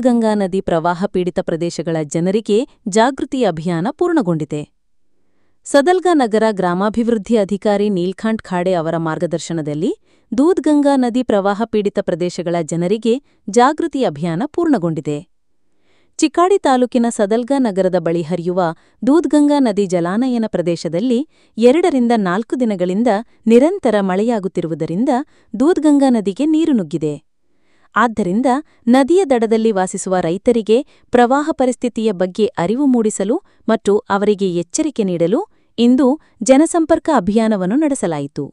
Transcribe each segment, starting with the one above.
ದೂದ್ಗಂಗಾ ನದಿ ಪ್ರವಾಹ ಪೀಡಿತ ಪ್ರದೇಶಗಳ ಜನರಿಗೆ ಜಾಗೃತಿ ಅಭಿಯಾನ ಪೂರ್ಣಗೊಂಡಿದೆ. ಸದಲ್ಗಾ ನಗರ ಗ್ರಾಮಾಭಿವೃದ್ಧಿ ಅಧಿಕಾರಿ ನೀಲ್ಕಾಂಠ್ ಖಾಡೆ ಅವರ ಮಾರ್ಗದರ್ಶನದಲ್ಲಿ ದೂದ್ಗಂಗಾ ನದಿ ಪ್ರವಾಹ ಪೀಡಿತ ಪ್ರದೇಶಗಳ ಜನರಿಗೆ ಜಾಗೃತಿ ಅಭಿಯಾನ ಪೂರ್ಣಗೊಂಡಿದೆ. ಚಿಕ್ಕಾಡಿ ತಾಲೂಕಿನ ಸದಲ್ಗಾ ನಗರದ ಬಳಿ ಹರಿಯುವ ದೂದ್ಗಂಗಾ ನದಿ ಜಲಾನಯನ ಪ್ರದೇಶದಲ್ಲಿ 2 ರಿಂದ 4 ದಿನಗಳಿಂದ ನಿರಂತರ ಮಳೆಯಾಗುತ್ತಿರುವುದರಿಂದ ದೂದ್ಗಂಗಾ ನದಿಗೆ ನೀರು ನುಗ್ಗಿದೆ. ಆದ್ದರಿಂದ ನದಿಯ ದಡದಲ್ಲಿ ವಾಸಿಸುವ ರೈತರಿಗೆ ಪ್ರವಾಹ ಪರಿಸ್ಥಿತಿಯ ಬಗ್ಗೆ ಅರಿವು ಮೂಡಿಸಲು ಮತ್ತು ಅವರಿಗೆ ಎಚ್ಚರಿಕೆ ನೀಡಲು ಇಂದು ಜನಸಂಪರ್ಕ ಅಭಿಯಾನವನ್ನು ನಡೆಸಲಾಯಿತು.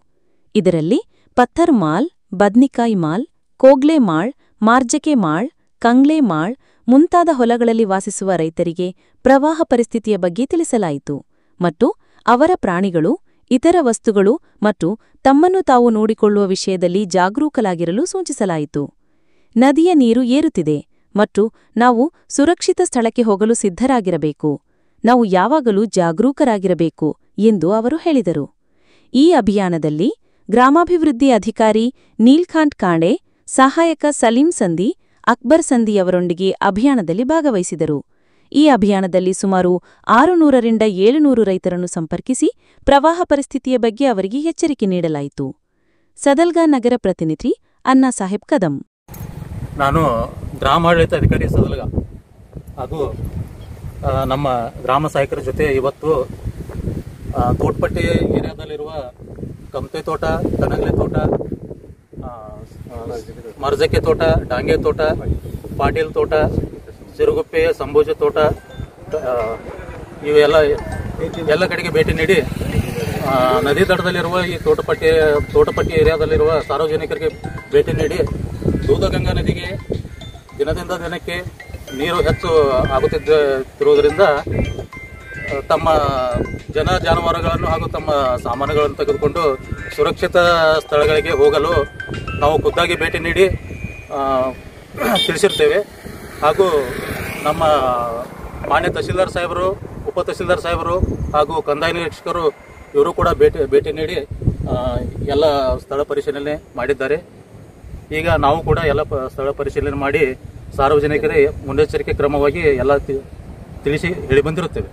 ಇದರಲ್ಲಿ ಪತ್ಥರ್ ಮಾಳ್, ಬದ್ನಿಕಾಯಿ ಮಾಳ್, ಕೋಗ್ಲೆ ಮಾಳ್, ಮಾರ್ಜಕೆ ಮಾಳ್, ಕಂಗ್ಲೆ ಮಾಳ್ ಮುಂತಾದ ಹೊಲಗಳಲ್ಲಿ ವಾಸಿಸುವ ರೈತರಿಗೆ ಪ್ರವಾಹ ಪರಿಸ್ಥಿತಿಯ ಬಗ್ಗೆ ತಿಳಿಸಲಾಯಿತು ಮತ್ತು ಅವರ ಪ್ರಾಣಿಗಳು, ಇತರ ವಸ್ತುಗಳು ಮತ್ತು ತಮ್ಮನ್ನು ತಾವು ನೋಡಿಕೊಳ್ಳುವ ವಿಷಯದಲ್ಲಿ ಜಾಗರೂಕರಾಗಿರಲು ಸೂಚಿಸಲಾಯಿತು. ನದಿಯ ನೀರು ಏರುತ್ತಿದೆ ಮತ್ತು ನಾವು ಸುರಕ್ಷಿತ ಸ್ಥಳಕ್ಕೆ ಹೋಗಲು ಸಿದ್ಧರಾಗಿರಬೇಕು. ನಾವು ಯಾವಾಗಲೂ ಜಾಗರೂಕರಾಗಿರಬೇಕು ಎಂದು ಅವರು ಹೇಳಿದರು. ಈ ಅಭಿಯಾನದಲ್ಲಿ ಗ್ರಾಮಾಭಿವೃದ್ಧಿ ಅಧಿಕಾರಿ ನೀಲ್ಕಾಂಠ್ ಖಾಡೆ, ಸಹಾಯಕ ಸಲೀಂ ಸಂದಿ, ಅಕ್ಬರ್ ಸಂದಿಯವರೊಂದಿಗೆ ಅಭಿಯಾನದಲ್ಲಿ ಭಾಗವಹಿಸಿದರು. ಈ ಅಭಿಯಾನದಲ್ಲಿ ಸುಮಾರು 600 ರಿಂದ 700 ರೈತರನ್ನು ಸಂಪರ್ಕಿಸಿ ಪ್ರವಾಹ ಪರಿಸ್ಥಿತಿಯ ಬಗ್ಗೆ ಅವರಿಗೆ ಎಚ್ಚರಿಕೆ ನೀಡಲಾಯಿತು. ಸದಲ್ಗಾ ನಗರ ಪ್ರತಿನಿಧಿ ಅಣ್ಣಾ ಸಾಹೇಬ್ ಕದಂ. ನಾನು ಗ್ರಾಮಾಡಳಿತ ಅಧಿಕಾರಿ ಸದಲ್ಗಾ ಹಾಗೂ ನಮ್ಮ ಗ್ರಾಮ ಸಹಾಯಕರ ಜೊತೆ ಇವತ್ತು ತೋಟಪಟ್ಟಿ ಏರಿಯಾದಲ್ಲಿರುವ ಕಮತೆ ತೋಟ, ಕನಗಲೆ ತೋಟ, ಮರ್ಜಕೆ ತೋಟ, ಡಾಂಗೆ ತೋಟ, ಪಾಟೀಲ್ ತೋಟ, ಸಿರುಗುಪ್ಪೆ, ಸಂಭೋಜ ತೋಟ ಇವೆಲ್ಲ ಕಡೆಗೆ ಭೇಟಿ ನೀಡಿ ನದಿ ದಡದಲ್ಲಿರುವ ಈ ತೋಟಪಟ್ಟಿ ಏರಿಯಾದಲ್ಲಿರುವ ಸಾರ್ವಜನಿಕರಿಗೆ ಭೇಟಿ ನೀಡಿ ದೂದ್ಗಂಗಾ ನದಿಗೆ ದಿನದಿಂದ ದಿನಕ್ಕೆ ನೀರು ಹೆಚ್ಚು ಆಗುತ್ತಿರುವುದರಿಂದ ತಮ್ಮ ಜಾನುವಾರುಗಳನ್ನು ಹಾಗೂ ತಮ್ಮ ಸಾಮಾನುಗಳನ್ನು ತೆಗೆದುಕೊಂಡು ಸುರಕ್ಷಿತ ಸ್ಥಳಗಳಿಗೆ ಹೋಗಲು ನಾವು ಖುದ್ದಾಗಿ ಭೇಟಿ ನೀಡಿ ತಿಳಿಸಿರ್ತೇವೆ. ಹಾಗೂ ನಮ್ಮ ಮಾನ್ಯ ತಹಸೀಲ್ದಾರ್ ಸಾಹೇಬರು, ಉಪ ತಹಸೀಲ್ದಾರ್ ಸಾಹೇಬರು ಹಾಗೂ ಕಂದಾಯ ನಿರೀಕ್ಷಕರು ಇವರು ಕೂಡ ಭೇಟಿ ನೀಡಿ ಎಲ್ಲ ಸ್ಥಳ ಪರಿಶೀಲನೆ ಮಾಡಿದ್ದಾರೆ. ಈಗ ನಾವು ಕೂಡ ಎಲ್ಲ ಸ್ಥಳ ಪರಿಶೀಲನೆ ಮಾಡಿ ಸಾರ್ವಜನಿಕರೇ ಮುನ್ನೆಚ್ಚರಿಕೆ ಕ್ರಮವಾಗಿ ಎಲ್ಲ ತಿಳಿಸಿ ಹೇಳಿ ಬಂದಿರುತ್ತೇವೆ.